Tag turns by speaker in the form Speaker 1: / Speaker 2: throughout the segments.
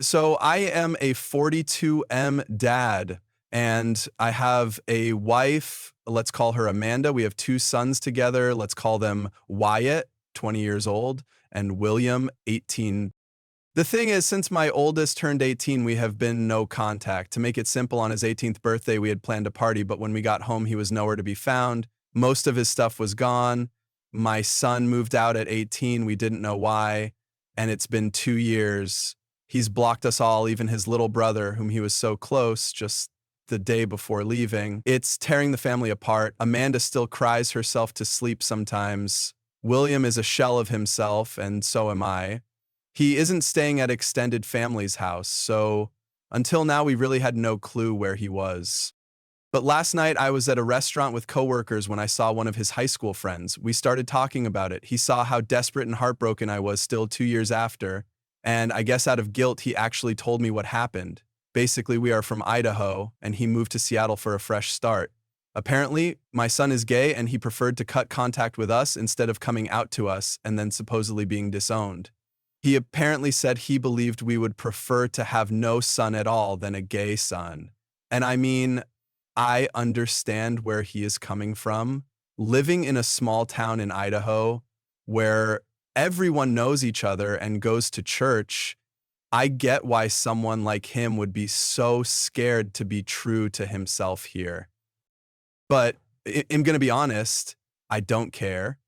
Speaker 1: So I am a 42M dad, and I have a wife. Let's call her Amanda. We have two sons together. Let's call them Wyatt, 20 years old, and William, 18. The thing is, since my oldest turned 18, we have been no contact. To make it simple, on his 18th birthday, we had planned a party, but when we got home, he was nowhere to be found. Most of his stuff was gone. My son moved out at 18. We didn't know why, and it's been 2 years. He's blocked us all, even his little brother, whom he was so close just the day before leaving. It's tearing the family apart. Amanda still cries herself to sleep sometimes. William is a shell of himself, and so am I. He isn't staying at extended family's house, so until now we really had no clue where he was. But last night I was at a restaurant with coworkers when I saw one of his high school friends. We started talking about it. He saw how desperate and heartbroken I was still 2 years after, and I guess out of guilt he actually told me what happened. Basically, we are from Idaho, and he moved to Seattle for a fresh start. Apparently, my son is gay and he preferred to cut contact with us instead of coming out to us and then supposedly being disowned. He apparently said he believed we would prefer to have no son at all than a gay son. And I mean, I understand where he is coming from. Living in a small town in Idaho where everyone knows each other and goes to church, I get why someone like him would be so scared to be true to himself here. But I'm going to be honest, I don't care.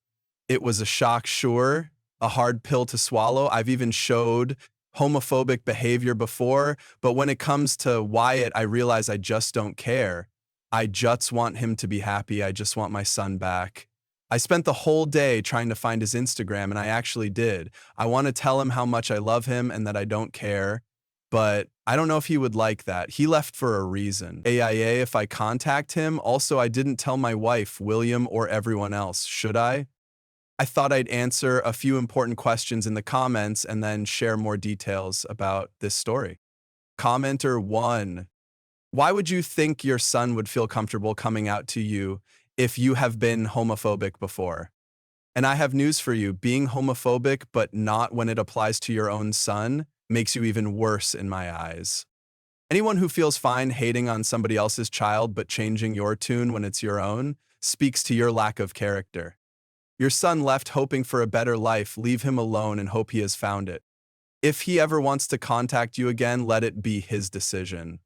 Speaker 1: It was a shock, sure, a hard pill to swallow. I've even showed homophobic behavior before, but when it comes to Wyatt, I realize I just don't care. I just want him to be happy. I just want my son back. I spent the whole day trying to find his Instagram, and I actually did. I want to tell him how much I love him and that I don't care, but I don't know if he would like that. He left for a reason. AIA if I contact him. Also, I didn't tell my wife, William, or everyone else. Should I? I thought I'd answer a few important questions in the comments and then share more details about this story. Commenter 1. Why would you think your son would feel comfortable coming out to you if you have been homophobic before? And I have news for you. Being homophobic, but not when it applies to your own son, makes you even worse in my eyes. Anyone who feels fine hating on somebody else's child but changing your tune when it's your own speaks to your lack of character. Your son left hoping for a better life. Leave him alone and hope he has found it. If he ever wants to contact you again, let it be his decision.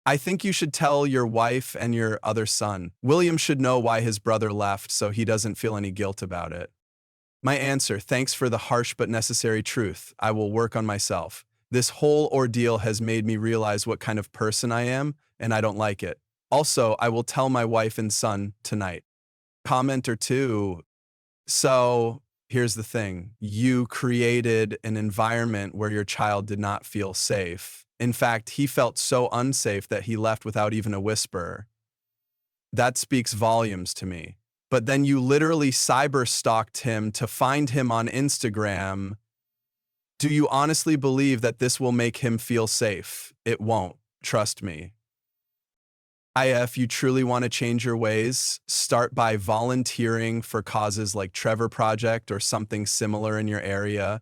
Speaker 1: I think you should tell your wife and your other son. William should know why his brother left so he doesn't feel any guilt about it. My answer, thanks for the harsh but necessary truth. I will work on myself. This whole ordeal has made me realize what kind of person I am, and I don't like it. Also, I will tell my wife and son tonight. Commenter 2. So here's the thing. You created an environment where your child did not feel safe. In fact, he felt so unsafe that he left without even a whisper. That speaks volumes to me. But then you literally cyber-stalked him to find him on Instagram. Do you honestly believe that this will make him feel safe? It won't. Trust me. If you truly want to change your ways, start by volunteering for causes like Trevor Project or something similar in your area.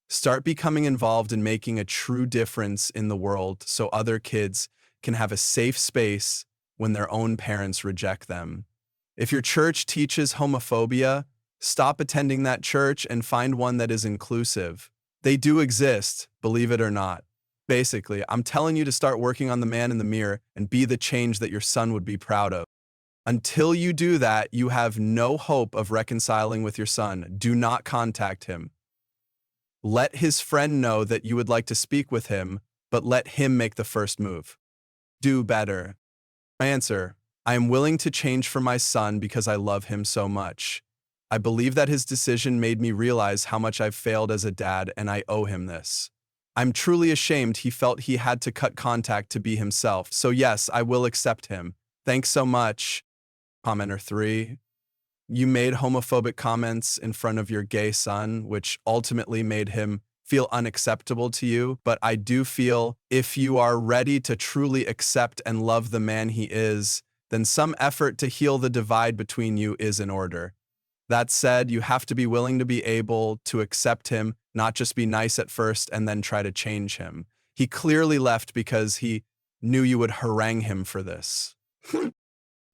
Speaker 1: Start becoming involved in making a true difference in the world so other kids can have a safe space when their own parents reject them. If your church teaches homophobia, stop attending that church and find one that is inclusive. They do exist, believe it or not. Basically, I'm telling you to start working on the man in the mirror and be the change that your son would be proud of. Until you do that, you have no hope of reconciling with your son. Do not contact him. Let his friend know that you would like to speak with him, but let him make the first move. Do better. Answer. I am willing to change for my son because I love him so much. I believe that his decision made me realize how much I've failed as a dad, and I owe him this. I'm truly ashamed he felt he had to cut contact to be himself, so yes, I will accept him. Thanks so much. Commenter 3. You made homophobic comments in front of your gay son, which ultimately made him feel unacceptable to you, but I do feel if you are ready to truly accept and love the man he is, then some effort to heal the divide between you is in order. That said, you have to be willing to be able to accept him, not just be nice at first and then try to change him. He clearly left because he knew you would harangue him for this.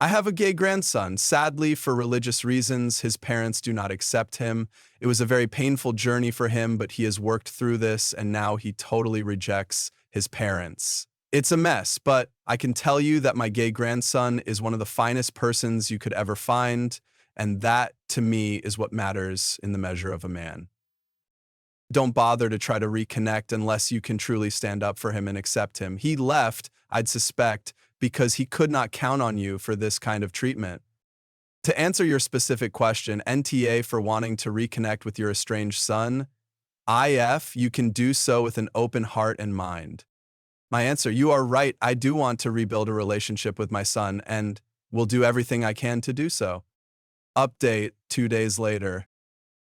Speaker 1: I have a gay grandson. Sadly, for religious reasons, his parents do not accept him. It was a very painful journey for him, but he has worked through this, and now he totally rejects his parents. It's a mess, but I can tell you that my gay grandson is one of the finest persons you could ever find, and that, to me, is what matters in the measure of a man. Don't bother to try to reconnect unless you can truly stand up for him and accept him. He left, I'd suspect, because he could not count on you for this kind of treatment. To answer your specific question, NTA for wanting to reconnect with your estranged son, IF, you can do so with an open heart and mind. My answer, you are right, I do want to rebuild a relationship with my son and will do everything I can to do so. Update 2 days later.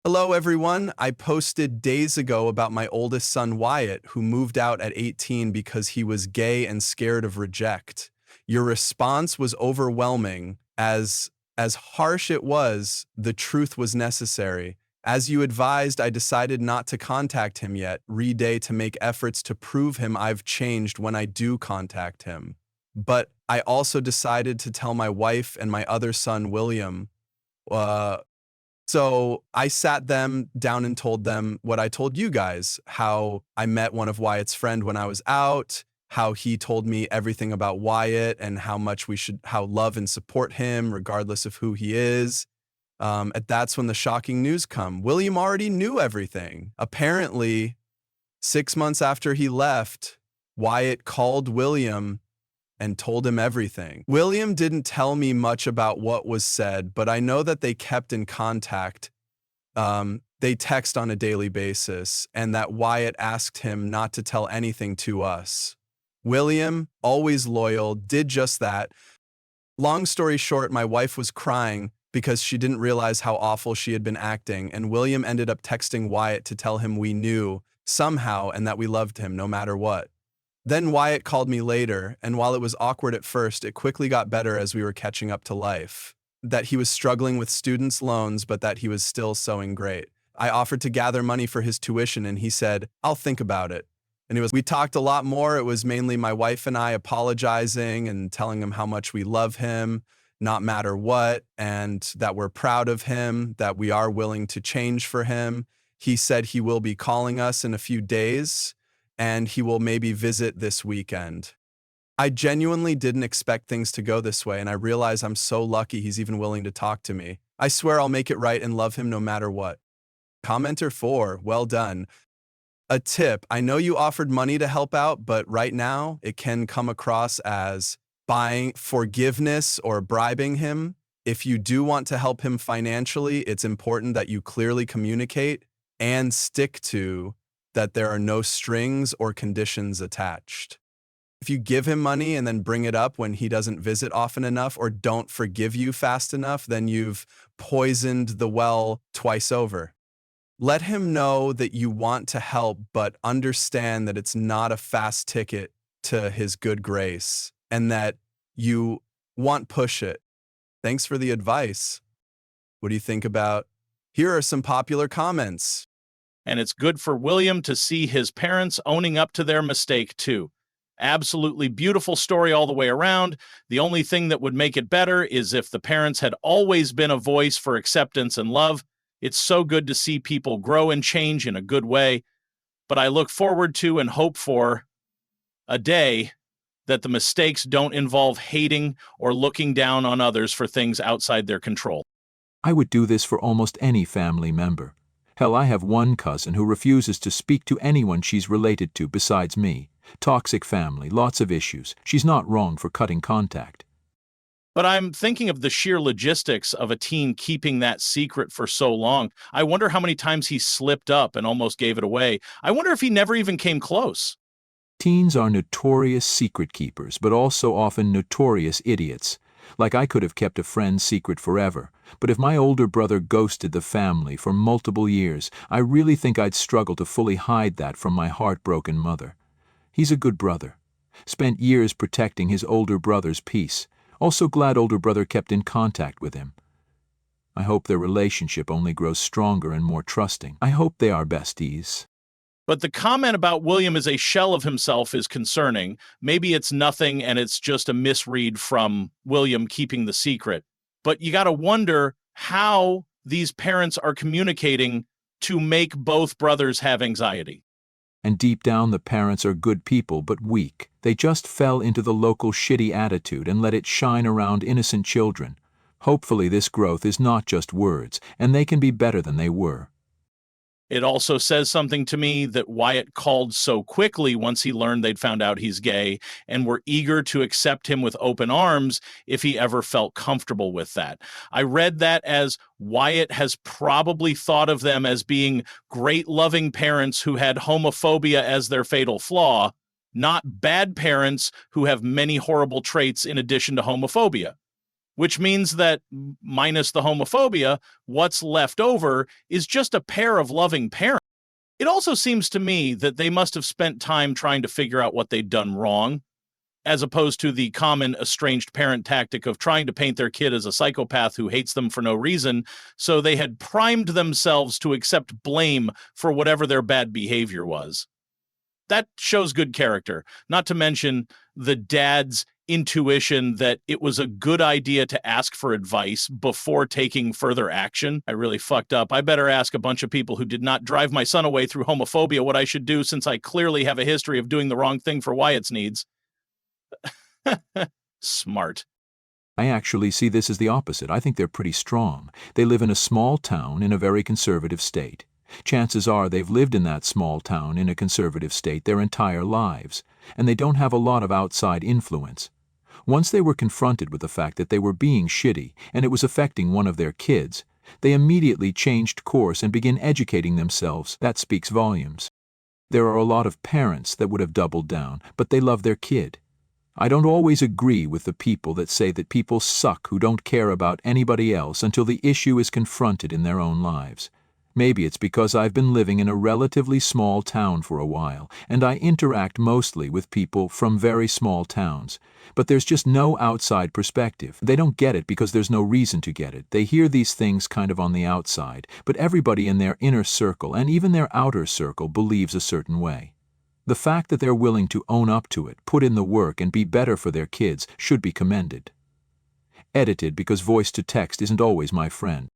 Speaker 1: Hello everyone, I posted days ago about my oldest son Wyatt, who moved out at 18 because he was gay and scared of reject. Your response was overwhelming. As harsh it was, the truth was necessary. As you advised, I decided not to contact him yet, re-day to make efforts to prove him I've changed when I do contact him. But I also decided to tell my wife and my other son, William. So I sat them down and told them what I told you guys, how I met one of Wyatt's friend when I was out, how he told me everything about Wyatt and how much we should love and support him regardless of who he is. That's when the shocking news come. William already knew everything. Apparently, 6 months after he left, Wyatt called William and told him everything. William didn't tell me much about what was said, but I know that they kept in contact. They text on a daily basis, and that Wyatt asked him not to tell anything to us. William, always loyal, did just that. Long story short, my wife was crying because she didn't realize how awful she had been acting, and William ended up texting Wyatt to tell him we knew, somehow, and that we loved him no matter what. Then Wyatt called me later, and while it was awkward at first, it quickly got better as we were catching up to life. That he was struggling with students' loans, but that he was still sewing great. I offered to gather money for his tuition, and he said, "I'll think about it." And we talked a lot more. It was mainly my wife and I apologizing and telling him how much we love him, not matter what, and that we're proud of him, that we are willing to change for him. He said he will be calling us in a few days, and he will maybe visit this weekend. I genuinely didn't expect things to go this way, and I realize I'm so lucky he's even willing to talk to me. I swear I'll make it right and love him no matter what. Commenter 4, well done. A tip, I know you offered money to help out, but right now it can come across as buying forgiveness or bribing him. If you do want to help him financially, it's important that you clearly communicate and stick to that there are no strings or conditions attached. If you give him money and then bring it up when he doesn't visit often enough or don't forgive you fast enough, then you've poisoned the well twice over. Let him know that you want to help, but understand that it's not a fast ticket to his good grace and that you want push it. Thanks for the advice. What do you think about? Here are some popular comments.
Speaker 2: And it's good for William to see his parents owning up to their mistake, too. Absolutely beautiful story all the way around. The only thing that would make it better is if the parents had always been a voice for acceptance and love. It's so good to see people grow and change in a good way. But I look forward to and hope for a day that the mistakes don't involve hating or looking down on others for things outside their control.
Speaker 3: I would do this for almost any family member. Hell, I have one cousin who refuses to speak to anyone she's related to besides me. Toxic family, lots of issues. She's not wrong for cutting contact.
Speaker 2: But I'm thinking of the sheer logistics of a teen keeping that secret for so long. I wonder how many times he slipped up and almost gave it away. I wonder if he never even came close.
Speaker 3: Teens are notorious secret keepers, but also often notorious idiots. Like I could have kept a friend's secret forever, but if my older brother ghosted the family for multiple years, I really think I'd struggle to fully hide that from my heartbroken mother. He's a good brother. Spent years protecting his older brother's peace. Also glad older brother kept in contact with him. I hope their relationship only grows stronger and more trusting. I hope they are besties.
Speaker 2: But the comment about William as a shell of himself is concerning. Maybe it's nothing and it's just a misread from William keeping the secret. But you got to wonder how these parents are communicating to make both brothers have anxiety.
Speaker 3: And deep down, the parents are good people but weak. They just fell into the local shitty attitude and let it shine around innocent children. Hopefully this growth is not just words, and they can be better than they were.
Speaker 2: It also says something to me that Wyatt called so quickly once he learned they'd found out he's gay and were eager to accept him with open arms if he ever felt comfortable with that. I read that as Wyatt has probably thought of them as being great loving parents who had homophobia as their fatal flaw, not bad parents who have many horrible traits in addition to homophobia. Which means that, minus the homophobia, what's left over is just a pair of loving parents. It also seems to me that they must have spent time trying to figure out what they'd done wrong, as opposed to the common estranged parent tactic of trying to paint their kid as a psychopath who hates them for no reason, so they had primed themselves to accept blame for whatever their bad behavior was. That shows good character, not to mention the dad's intuition that it was a good idea to ask for advice before taking further action. I really fucked up. I better ask a bunch of people who did not drive my son away through homophobia what I should do, since I clearly have a history of doing the wrong thing for Wyatt's needs. Smart.
Speaker 3: I actually see this as the opposite. I think they're pretty strong. They live in a small town in a very conservative state. Chances are they've lived in that small town in a conservative state their entire lives, and they don't have a lot of outside influence. Once they were confronted with the fact that they were being shitty and it was affecting one of their kids, they immediately changed course and began educating themselves. That speaks volumes. There are a lot of parents that would have doubled down, but they love their kid. I don't always agree with the people that say that people suck who don't care about anybody else until the issue is confronted in their own lives. Maybe it's because I've been living in a relatively small town for a while, and I interact mostly with people from very small towns. But there's just no outside perspective. They don't get it because there's no reason to get it. They hear these things kind of on the outside, but everybody in their inner circle and even their outer circle believes a certain way. The fact that they're willing to own up to it, put in the work, and be better for their kids should be commended. Edited because voice to text isn't always my friend.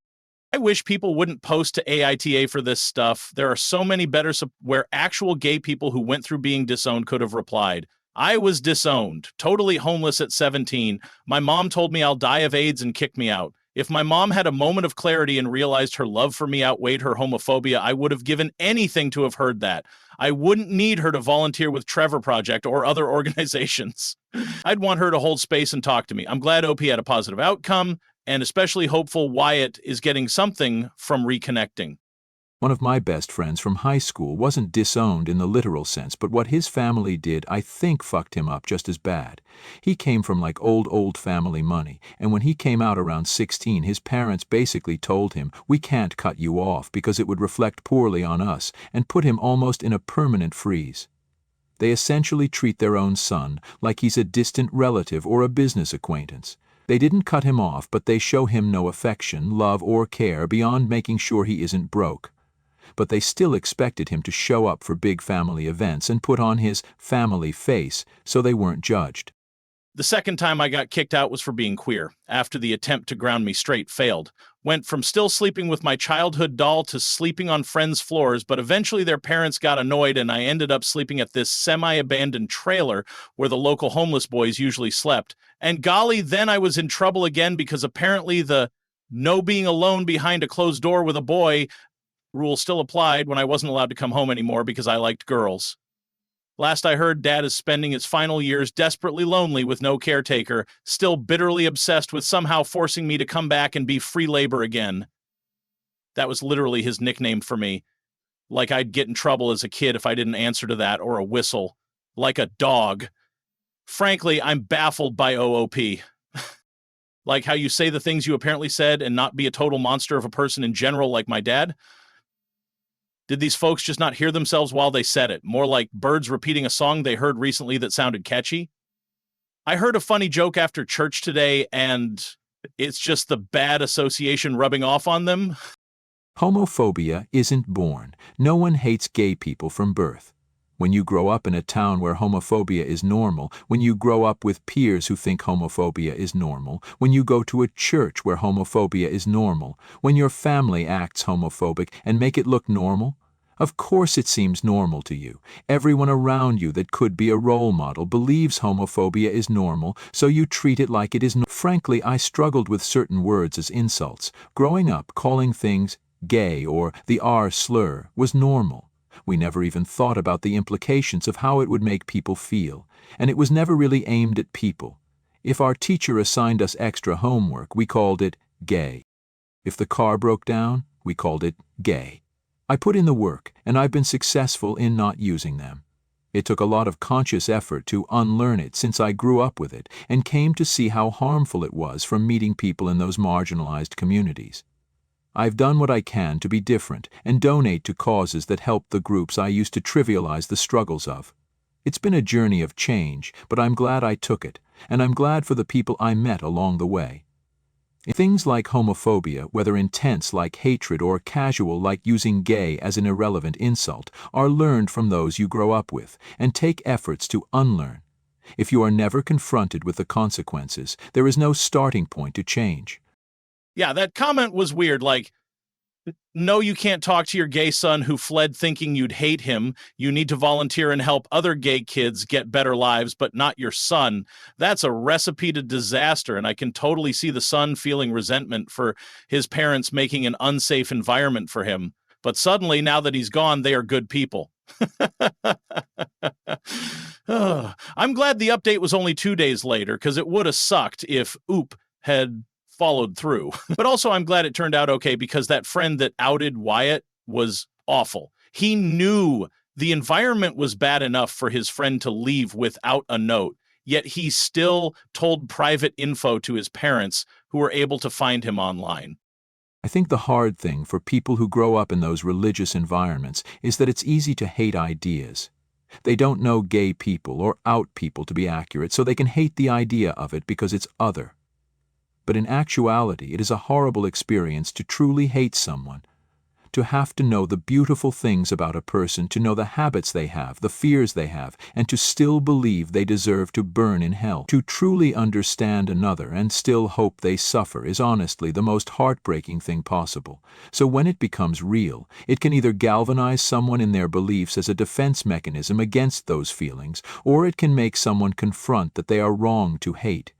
Speaker 2: I wish people wouldn't post to AITA for this stuff. There are so many better where actual gay people who went through being disowned could have replied. I was disowned, totally homeless at 17. My mom told me I'll die of AIDS and kicked me out. If my mom had a moment of clarity and realized her love for me outweighed her homophobia, I would have given anything to have heard that. I wouldn't need her to volunteer with Trevor Project or other organizations. I'd want her to hold space and talk to me. I'm glad OP had a positive outcome, and especially hopeful Wyatt is getting something from reconnecting.
Speaker 3: One of my best friends from high school wasn't disowned in the literal sense, but what his family did, I think, fucked him up just as bad. He came from like old family money, and when he came out around 16, his parents basically told him, "We can't cut you off because it would reflect poorly on us," and put him almost in a permanent freeze. They essentially treat their own son like he's a distant relative or a business acquaintance. They didn't cut him off, but they show him no affection, love, or care beyond making sure he isn't broke. But they still expected him to show up for big family events and put on his family face, so they weren't judged.
Speaker 2: The second time I got kicked out was for being queer, after the attempt to ground me straight failed. Went from still sleeping with my childhood doll to sleeping on friends' floors, but eventually their parents got annoyed and I ended up sleeping at this semi-abandoned trailer where the local homeless boys usually slept. And golly, then I was in trouble again because apparently the no being alone behind a closed door with a boy rule still applied when I wasn't allowed to come home anymore because I liked girls. Last I heard, Dad is spending his final years desperately lonely with no caretaker, still bitterly obsessed with somehow forcing me to come back and be free labor again. That was literally his nickname for me. Like I'd get in trouble as a kid if I didn't answer to that or a whistle. Like a dog. Frankly, I'm baffled by OOP. Like how you say the things you apparently said and not be a total monster of a person in general like my dad. Did these folks just not hear themselves while they said it? More like birds repeating a song they heard recently that sounded catchy? I heard a funny joke after church today, and it's just the bad association rubbing off on them.
Speaker 3: Homophobia isn't born. No one hates gay people from birth. When you grow up in a town where homophobia is normal, when you grow up with peers who think homophobia is normal, when you go to a church where homophobia is normal, when your family acts homophobic and make it look normal, of course it seems normal to you. Everyone around you that could be a role model believes homophobia is normal, so you treat it like it is. Frankly, I struggled with certain words as insults. Growing up, calling things gay or the R slur was normal. We never even thought about the implications of how it would make people feel, and it was never really aimed at people. If our teacher assigned us extra homework, we called it gay. If the car broke down, we called it gay. I put in the work, and I've been successful in not using them. It took a lot of conscious effort to unlearn it since I grew up with it and came to see how harmful it was from meeting people in those marginalized communities. I've done what I can to be different and donate to causes that help the groups I used to trivialize the struggles of. It's been a journey of change, but I'm glad I took it, and I'm glad for the people I met along the way. Things like homophobia, whether intense like hatred or casual like using gay as an irrelevant insult, are learned from those you grow up with and take efforts to unlearn. If you are never confronted with the consequences, there is no starting point to change.
Speaker 2: Yeah, that comment was weird. Like, no, you can't talk to your gay son who fled thinking you'd hate him. You need to volunteer and help other gay kids get better lives, but not your son. That's a recipe to disaster, and I can totally see the son feeling resentment for his parents making an unsafe environment for him. But suddenly, now that he's gone, they are good people. I'm glad the update was only 2 days later, because it would have sucked if Oop had followed through. But also I'm glad it turned out okay, because that friend that outed Wyatt was awful. He knew the environment was bad enough for his friend to leave without a note, yet he still told private info to his parents, who were able to find him online.
Speaker 3: I think the hard thing for people who grow up in those religious environments is that it's easy to hate ideas. They don't know gay people or out people to be accurate, so they can hate the idea of it because it's other. But in actuality, it is a horrible experience to truly hate someone, to have to know the beautiful things about a person, to know the habits they have, the fears they have, and to still believe they deserve to burn in hell. To truly understand another and still hope they suffer is honestly the most heartbreaking thing possible. So when it becomes real, it can either galvanize someone in their beliefs as a defense mechanism against those feelings, or it can make someone confront that they are wrong to hate.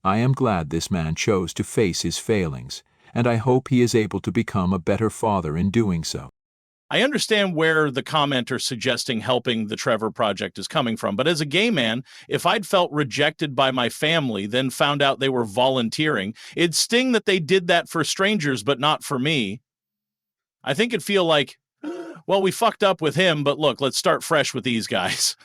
Speaker 3: I am glad this man chose to face his failings, and I hope he is able to become a better father in doing so.
Speaker 2: I understand where the commenter suggesting helping the Trevor Project is coming from, but as a gay man, if I'd felt rejected by my family, then found out they were volunteering, it'd sting that they did that for strangers but not for me. I think it'd feel like, well, we fucked up with him, but look, let's start fresh with these guys.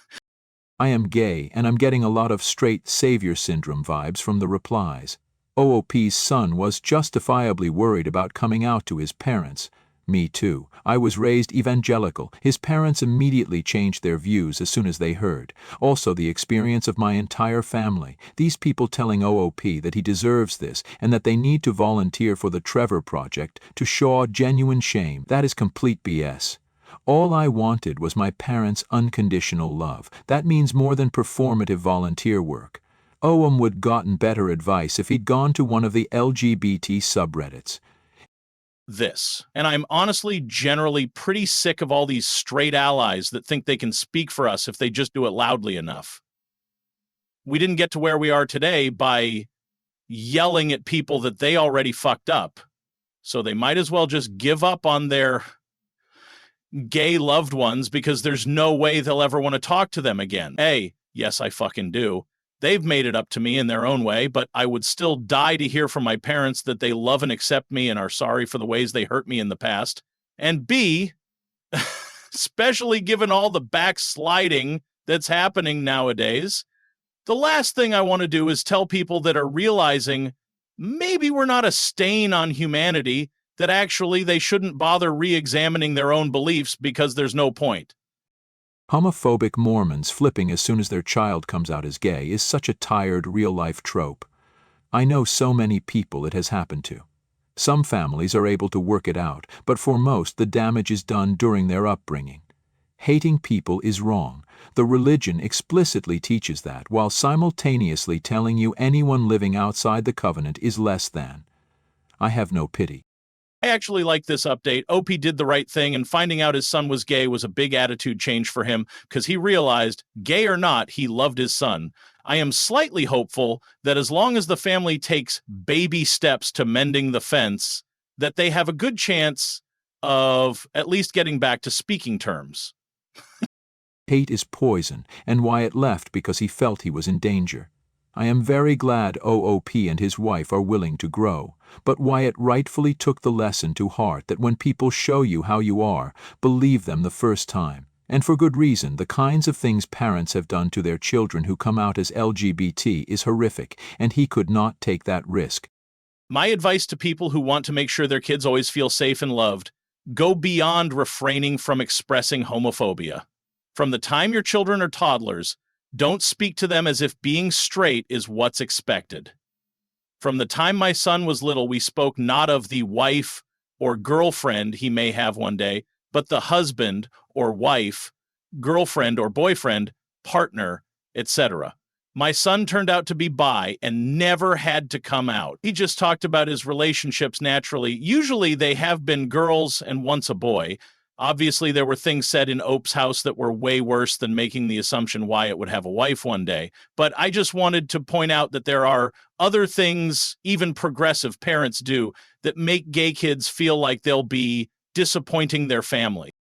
Speaker 3: I am gay, and I'm getting a lot of straight savior syndrome vibes from the replies. OOP's son was justifiably worried about coming out to his parents. Me too. I was raised evangelical. His parents immediately changed their views as soon as they heard. Also the experience of my entire family. These people telling OOP that he deserves this and that they need to volunteer for the Trevor Project to show genuine shame. That is complete BS. All I wanted was my parents' unconditional love. That means more than performative volunteer work. Owen would gotten better advice if he'd gone to one of the LGBT subreddits.
Speaker 2: And I'm honestly generally pretty sick of all these straight allies that think they can speak for us if they just do it loudly enough. We didn't get to where we are today by yelling at people that they already fucked up, so they might as well just give up on their gay loved ones, because there's no way they'll ever want to talk to them again. Hey, yes, I fucking do. They've made it up to me in their own way, but I would still die to hear from my parents that they love and accept me and are sorry for the ways they hurt me in the past. And B, especially given all the backsliding that's happening nowadays, the last thing I want to do is tell people that are realizing maybe we're not a stain on humanity, that actually they shouldn't bother re-examining their own beliefs because there's no point.
Speaker 3: Homophobic Mormons flipping as soon as their child comes out as gay is such a tired real-life trope. I know so many people it has happened to. Some families are able to work it out, but for most the damage is done during their upbringing. Hating people is wrong. The religion explicitly teaches that, while simultaneously telling you anyone living outside the covenant is less than. I have no pity.
Speaker 2: I actually like this update. OP did the right thing, and finding out his son was gay was a big attitude change for him because he realized, gay or not, he loved his son. I am slightly hopeful that as long as the family takes baby steps to mending the fence, that they have a good chance of at least getting back to speaking terms.
Speaker 3: Hate is poison, and Wyatt left because he felt he was in danger. I am very glad OOP and his wife are willing to grow, but Wyatt rightfully took the lesson to heart that when people show you how you are, believe them the first time. And for good reason. The kinds of things parents have done to their children who come out as LGBT is horrific, and he could not take that risk.
Speaker 2: My advice to people who want to make sure their kids always feel safe and loved: go beyond refraining from expressing homophobia. From the time your children are toddlers, don't speak to them as if being straight is what's expected. From the time my son was little, we spoke not of the wife or girlfriend he may have one day, but the husband or wife, girlfriend or boyfriend, partner, etc. My son turned out to be bi and never had to come out. He just talked about his relationships naturally. Usually they have been girls and once a boy. Obviously, there were things said in Ope's house that were way worse than making the assumption Wyatt would have a wife one day. But I just wanted to point out that there are other things even progressive parents do that make gay kids feel like they'll be disappointing their family.